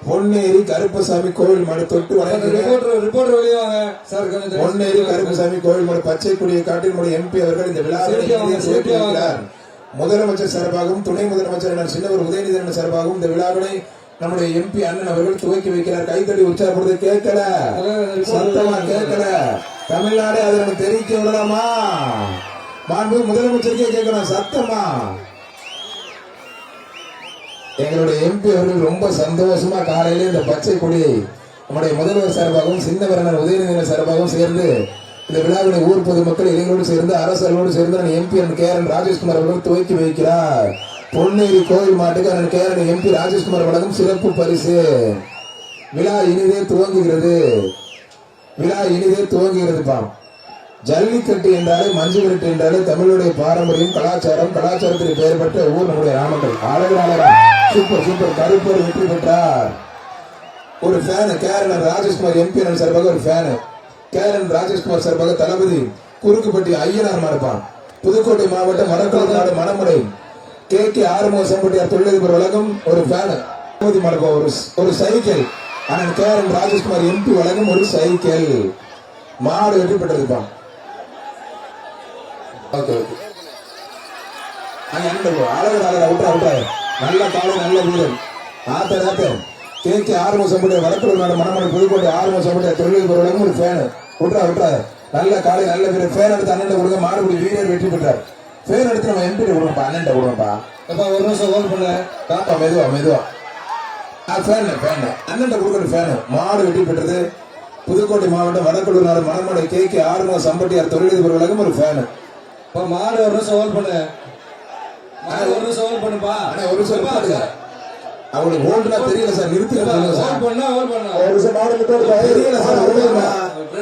பொன்னேரி கருப்பசாமி கோவில் மாடு தொட்டு பொன்னேரி கருப்பசாமி கோவில் மாடு பச்சை கொடியை காட்டி நம்முடைய எம்பி அவர்கள் இந்த விழாவினை முதலமைச்சர் சார்பாகவும் துணை முதலமைச்சர் சின்னவர் உதயநிதி சார்பாகவும் இந்த விழாவினை நம்முடைய எம்பி அண்ணன் அவர்கள் துவக்கி வைக்கிறார். கைத்தடி உற்சாகப்படுறது கேட்கல, சத்தமா கேட்கல. தமிழ்நாடு அதை நம்ம தெரிவிக்க விடலாமா? மாண்பு முதலமைச்சருக்கே கேட்கலாம் சத்தமா. எங்களுடைய எம்பி அவர்கள் ரொம்ப சந்தோஷமா காலையில இந்த பச்சை கொடியை நம்முடைய முதல்வர் சார்பாகவும் சின்னவரனர் உதயநிதி சார்பாகவும் சேர்ந்து இந்த விழாவினை ஊர் பொதுமக்கள் இளைஞரோடு சேர்ந்து அரசர்களோடு சேர்ந்து எம்பி கேரன் ராஜேஷ்குமார் அவர்கள் துவக்கி வைக்கிறார். பொன்னேரி கோவில் மாட்டுக்கு அண்ணன் கேரன் எம்பி ராஜேஷ்குமார் வழங்கும் சிறப்பு பரிசு. விழா இனிதே துவங்குகிறது, விழா இனிதே துவங்குகிறதுப்பா. ஜல்லிக்கட்டு என்றாலே மஞ்சு விரட்டு என்றாலே தமிழுடைய பாரம்பரியம் கலாச்சாரம், கலாச்சாரத்திற்கு பெயர் பெற்ற ஊர் நம்முடைய நாமக்கல். அழகா சூப்பர் சூப்பர் கருப்பர் வெற்றி பெற்றார். ஒரு ஃபேனு கேரன் ராஜேஷ்குமார் எம்பி சார்பாக ஒரு ஃபேனு கேரன் ராஜேஷ்குமார் சார்பாக தளபதி குறுக்குப்பட்டி ஐயனார் மாடுப்பான். புதுக்கோட்டை மாவட்டம் மணக்குளம் நாடு மணமுடை கே ஆறுமுக சம்பட்டியார் தொழிலதிபர் வழங்கும் ஒரு ஃபேனு ஒரு சைக்கிள் அண்ணன் கேரன் ராஜேஷ்குமார் எம்பி வழங்கும் ஒரு சைக்கிள். மாடு வெற்றி பெற்றிருப்பான். நல்ல காலம் நல்ல வீரன் ஆத்த கே ஆறுமுக சம்பட்டியார் வடக்குள்ள நாடு மணமடை புதுக்கோட்டை ஆறுமுக சம்பட்டியார் தொழிலதிபர் வழங்கும் ஒரு ஃபேனு விட்டுறா நல்ல காலை நல்ல வீரர். ஃபேன் எடுத்து அண்ணன் கொடுங்க. மாடுபடி வீரர் வெற்றி பெற்றார். ஃபேன் எடுத்து நம்ம எம்பி கொடுங்கப்பா, அண்ணன் கொடுங்கப்பா. ஒரு நிமிஷம் ஹோல்ட் பண்ண காப்பா, மெதுவா ஃபேன் அண்ணன் கொடுக்குற ஃபேனு. மாடு வெற்றி பெற்றது. புதுக்கோட்டை மாவட்டம் வடக்குள்ள நாடு மணமடை கே ஆறுமுக சம்பட்டியார் தொழிலதிபர் வழங்கும் ஒரு ஃபேனு. மாடு ஒரு நிமிஷம் ஹோல்ட் பண்ணு, ஒரு நிமிஷம் ஹோல்ட் பண்ணுப்பா. ஒரு நிமிஷம் பாருங்க, அவங்களுக்கு ஹோல்டுனா தெரியல சார். நிறுத்தி தெரியல சார்.